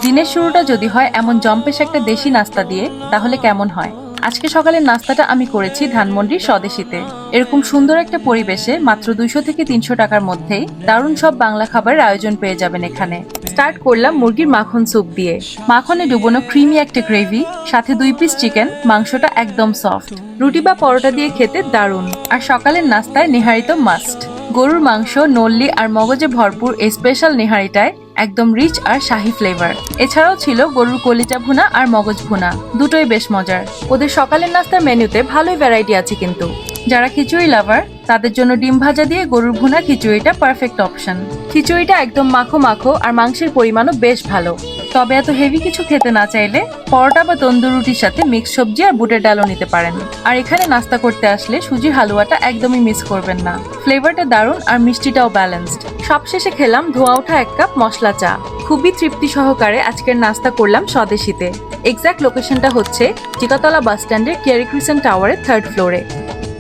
দিনের শুরুটা যদি হয় এমন জম্পেশ একটা দেশি নাস্তা দিয়ে, তাহলে কেমন হয়? আজকে সকালের নাস্তাটা আমি করেছি ধানমন্ডির স্বদেশীতে। এরকম সুন্দর একটা পরিবেশে মাত্র 200 থেকে 300 টাকার মধ্যেই দারুণ সব বাংলা খাবারের আয়োজন পেয়ে যাবেন এখানে। স্টার্ট করলাম মুরগির মাখন স্যুপ দিয়ে। মাখনে ডুবোনো ক্রিমি একটা গ্রেভি, সাথে 2 পিস চিকেন, মাংসটা একদম সফট। রুটি বা পরোটা দিয়ে খেতে দারুণ। আর সকালের নাস্তায় নেহারি তো মাস্ট। গরুর মাংস, নল্লি আর মগজে ভরপুর এই স্পেশাল নেহারিটায় একদম রিচ আর শাহি ফ্লেভার। এছাড়াও ছিল গরুর কলিজা ভুনা আর মগজ ভুনা, দুটোই বেশ মজার। ওদের সকালের নাস্তার মেনুতে ভালোই ভ্যারাইটি আছে কিন্তু। যারা খিচুড়ি লাভার তাদের জন্য ডিম ভাজা দিয়ে গরুর ভুনা খিচুড়িটা পারফেক্ট অপশন। খিচুড়িটা একদম মাখো মাখো আর মাংসের পরিমাণও বেশ ভালো। তবে এত হেভি কিছু খেতে না চাইলে পরোটা বা তন্দুর রুটির সাথে মিক্স সবজি আর বুটের ডালও নিতে পারেন। আর এখানে নাস্তা করতে আসলে সুজির হালুয়াটা একদমই মিস করবেন না। ফ্লেভারটা দারুণ আর মিষ্টিটাও ব্যালেন্সড। সবশেষে খেলাম ধোয়া ওঠা 1 কাপ মশলা চা। খুবই তৃপ্তি সহকারে আজকের নাস্তা করলাম স্বদেশীতে। এক্সাক্ট লোকেশনটা হচ্ছে টিকাতলা বাস স্ট্যান্ডের কেয়ারি ক্রিসেন্ট টাওয়ারের 3rd ফ্লোরে।